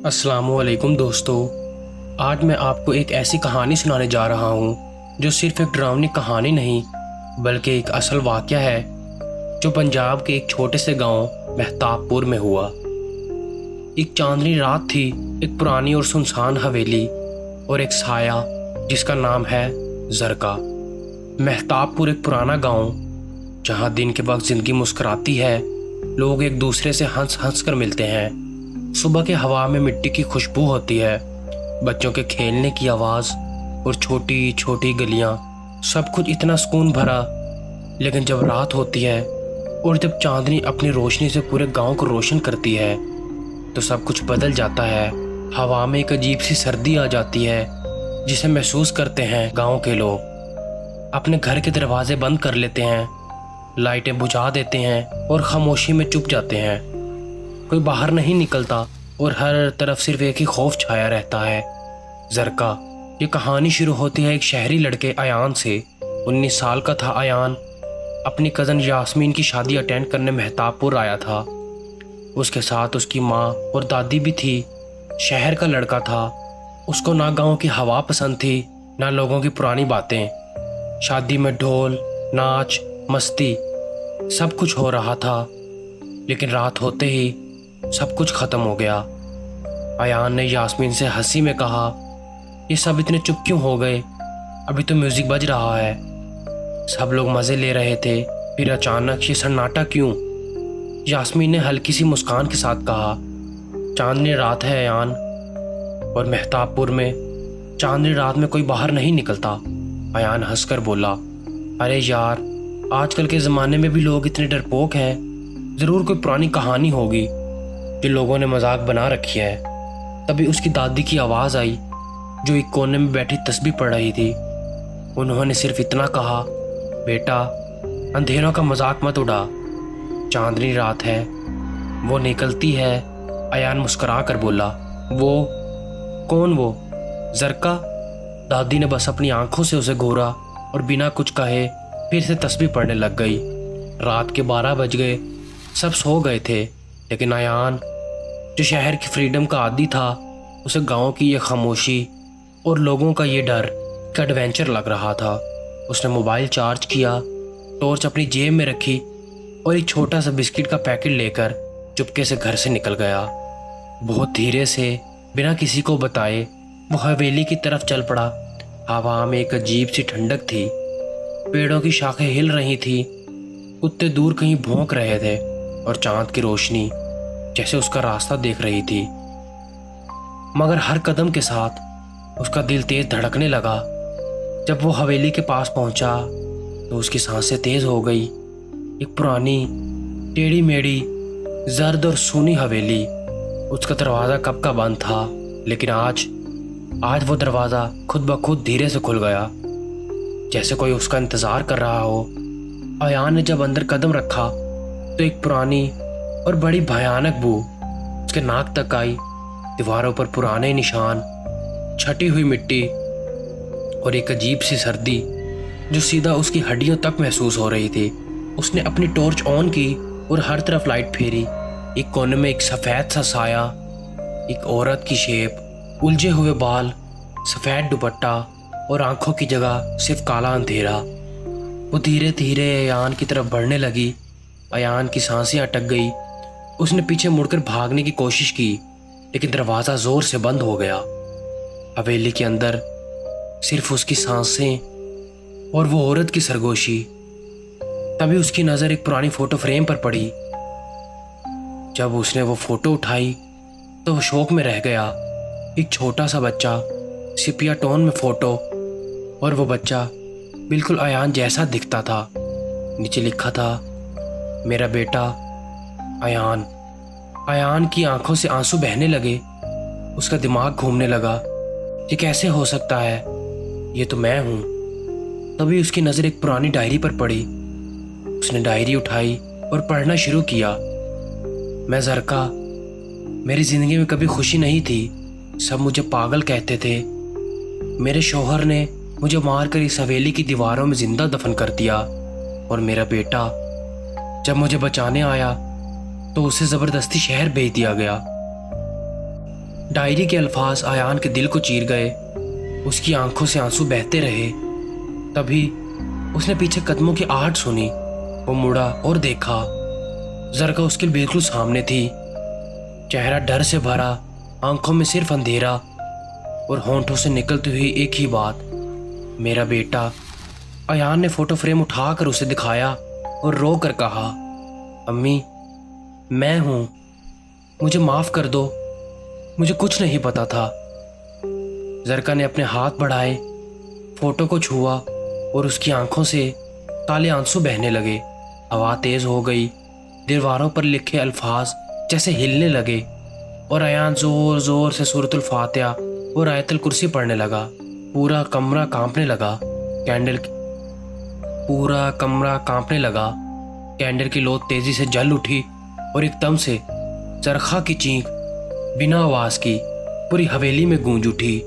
अस्सलाम वालेकुम दोस्तों। आज मैं आपको एक ऐसी कहानी सुनाने जा रहा हूँ जो सिर्फ एक डरावनी कहानी नहीं बल्कि एक असल वाक़या है जो पंजाब के एक छोटे से गांव महताबपुर में हुआ। एक चांदनी रात थी। एक पुरानी और सुनसान हवेली और एक साया जिसका नाम है जरका। महताबपुर एक पुराना गांव जहाँ दिन के वक्त ज़िंदगी मुस्कुराती है, लोग एक दूसरे से हंस हंस कर मिलते हैं। सुबह के हवा में मिट्टी की खुशबू होती है, बच्चों के खेलने की आवाज़ और छोटी छोटी गलियां, सब कुछ इतना सुकून भरा। लेकिन जब रात होती है और जब चांदनी अपनी रोशनी से पूरे गांव को रोशन करती है तो सब कुछ बदल जाता है। हवा में एक अजीब सी सर्दी आ जाती है जिसे महसूस करते हैं गांव के लोग। अपने घर के दरवाजे बंद कर लेते हैं, लाइटें बुझा देते हैं और खामोशी में चुप जाते हैं। कोई बाहर नहीं निकलता और हर तरफ सिर्फ एक ही खौफ छाया रहता है। जरका। ये कहानी शुरू होती है एक शहरी लड़के अयान से। 19 साल का था अयान। अपनी कज़न यास्मीन की शादी अटेंड करने महताबपुर आया था। उसके साथ उसकी माँ और दादी भी थी। शहर का लड़का था, उसको ना गांव की हवा पसंद थी ना लोगों की पुरानी बातें। शादी में ढोल, नाच, मस्ती सब कुछ हो रहा था, लेकिन रात होते ही सब कुछ खत्म हो गया। अयान ने यास्मीन से हंसी में कहा, ये सब इतने चुप क्यों हो गए? अभी तो म्यूजिक बज रहा है। सब लोग मज़े ले रहे थे, फिर अचानक ये सन्नाटा क्यों? यास्मीन ने हल्की सी मुस्कान के साथ कहा, चांदनी रात है अयान, और महताबपुर में चांदनी रात में कोई बाहर नहीं निकलता। अयान हंसकर बोला, अरे यार, आजकल के ज़माने में भी लोग इतने डरपोक हैं। ज़रूर कोई पुरानी कहानी होगी जो लोगों ने मजाक बना रखी है। तभी उसकी दादी की आवाज़ आई जो एक कोने में बैठी तस्बीह पढ़ रही थी। उन्होंने सिर्फ इतना कहा, बेटा, अंधेरों का मजाक मत उड़ा, चांदनी रात है, वो निकलती है। अयान मुस्करा कर बोला, वो कौन? वो जरका। दादी ने बस अपनी आंखों से उसे घूरा और बिना कुछ कहे फिर से तस्बीह पढ़ने लग गई। रात के 12 बज गए, सब सो गए थे, लेकिन अयान जो शहर की फ्रीडम का आदी था, उसे गांव की ये खामोशी और लोगों का ये डर का एडवेंचर लग रहा था। उसने मोबाइल चार्ज किया, टॉर्च अपनी जेब में रखी और एक छोटा सा बिस्किट का पैकेट लेकर चुपके से घर से निकल गया। बहुत धीरे से, बिना किसी को बताए, वो हवेली की तरफ चल पड़ा। हवा में एक अजीब सी ठंडक थी, पेड़ों की शाखें हिल रही थी, कुत्ते दूर कहीं भौंक रहे थे और चांद की रोशनी जैसे उसका रास्ता देख रही थी। मगर हर कदम के साथ उसका दिल तेज धड़कने लगा। जब वो हवेली के पास पहुंचा तो उसकी सांसें तेज हो गई। एक पुरानी, टेढ़ी मेढ़ी, जर्द और सूनी हवेली। उसका दरवाज़ा कब का बंद था, लेकिन आज वो दरवाज़ा खुद ब खुद धीरे से खुल गया, जैसे कोई उसका इंतज़ार कर रहा हो। अयान ने जब अंदर कदम रखा तो एक पुरानी और बड़ी भयानक बू उसके नाक तक आई। दीवारों पर पुराने निशान, छटी हुई मिट्टी और एक अजीब सी सर्दी जो सीधा उसकी हड्डियों तक महसूस हो रही थी। उसने अपनी टॉर्च ऑन की और हर तरफ लाइट फेरी। एक कोने में एक सफ़ेद सा साया, एक औरत की शेप, उलझे हुए बाल, सफ़ेद दुपट्टा और आंखों की जगह सिर्फ काला अंधेरा। वो धीरे धीरे अयान की तरफ बढ़ने लगी। अयान की सांसें अटक गई। उसने पीछे मुड़कर भागने की कोशिश की, लेकिन दरवाज़ा ज़ोर से बंद हो गया। हवेली के अंदर सिर्फ उसकी सांसें और वो औरत की सरगोशी। तभी उसकी नज़र एक पुरानी फ़ोटो फ्रेम पर पड़ी। जब उसने वो फ़ोटो उठाई तो वो शौक में रह गया। एक छोटा सा बच्चा, सिपिया टोन में फ़ोटो, और वो बच्चा बिल्कुल अयान जैसा दिखता था। नीचे लिखा था, मेरा बेटा अयान। अयान की आंखों से आंसू बहने लगे। उसका दिमाग घूमने लगा, ये कैसे हो सकता है? ये तो मैं हूँ। तभी उसकी नज़र एक पुरानी डायरी पर पड़ी। उसने डायरी उठाई और पढ़ना शुरू किया। मैं जरका, मेरी ज़िंदगी में कभी खुशी नहीं थी। सब मुझे पागल कहते थे। मेरे शौहर ने मुझे मारकर इस हवेली की दीवारों में जिंदा दफन कर दिया, और मेरा बेटा जब मुझे बचाने आया तो उसे ज़बरदस्ती शहर भेज दिया गया। ڈائری کے الفاظ ایان کے دل کو چیر گئے۔ اس کی آنکھوں سے آنسو بہتے رہے۔ تبھی اس نے پیچھے قدموں کی آہٹ سنی۔ وہ مڑا اور دیکھا، زرکا اس کے بالکل سامنے تھی، چہرہ ڈر سے بھرا، آنکھوں میں صرف اندھیرا اور ہونٹوں سے نکلتی ہوئی ایک ہی بات، میرا بیٹا۔ ایان نے فوٹو فریم اٹھا کر اسے دکھایا اور رو کر کہا، امی میں ہوں، مجھے معاف کر دو، مجھے کچھ نہیں پتا تھا۔ زرکا نے اپنے ہاتھ بڑھائے، فوٹو کو چھوا اور اس کی آنکھوں سے کالے آنسو بہنے لگے۔ ہوا تیز ہو گئی، دیواروں پر لکھے الفاظ جیسے ہلنے لگے اور ایان زور زور سے سورۃ الفاتحہ اور آیت الکرسی پڑھنے لگا۔ پورا کمرہ کانپنے لگا۔ کینڈل کی لو تیزی سے جل اٹھی اور ایک دم سے زرخا کی چینخ بنا آواز کی پوری حویلی میں گونج اٹھی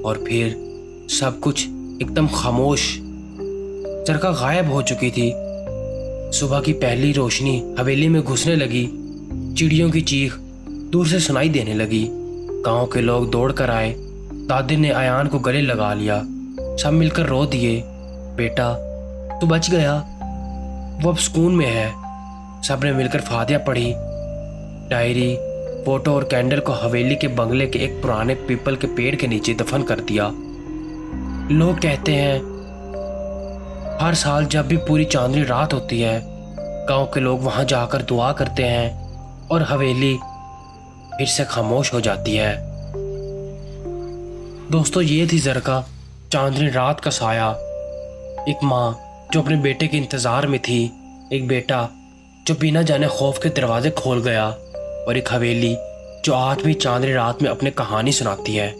اور پھر سب کچھ ایک دم خاموش۔ زرخا غائب ہو چکی تھی۔ صبح کی پہلی روشنی حویلی میں گھسنے لگی، چڑیوں کی چیخ دور سے سنائی دینے لگی۔ گاؤں کے لوگ دوڑ کر آئے، دادی نے ایان کو گلے لگا لیا، سب مل کر رو دیے، بیٹا تو بچ گیا، وہ اب سکون میں ہے۔ سب نے مل کر فاتحہ پڑھی۔ ڈائری، فوٹو اور کینڈل کو حویلی کے بنگلے کے ایک پرانے پیپل کے پیڑ کے نیچے دفن کر دیا۔ لوگ کہتے ہیں ہر سال جب بھی پوری چاندنی رات ہوتی ہے، گاؤں کے لوگ وہاں جا کر دعا کرتے ہیں اور حویلی پھر سے خاموش ہو جاتی ہے۔ دوستو، یہ تھی زرکا، چاندنی رات کا سایہ۔ ایک ماں جو اپنے بیٹے کے انتظار میں تھی، ایک بیٹا جو بنا جانے خوف کے دروازے کھول گیا، اور ایک حویلی جو آٹھویں چاندنی رات میں اپنے کہانی سناتی ہے۔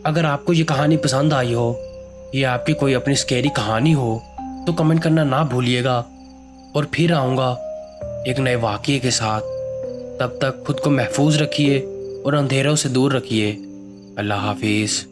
اگر آپ کو یہ کہانی پسند آئی ہو یا آپ کی کوئی اپنی اسکیری کہانی ہو تو کمنٹ کرنا نہ بھولیے گا، اور پھر آؤں گا ایک نئے واقعے کے ساتھ۔ تب تک خود کو محفوظ رکھیے اور اندھیروں سے دور رکھیے۔ اللہ حافظ۔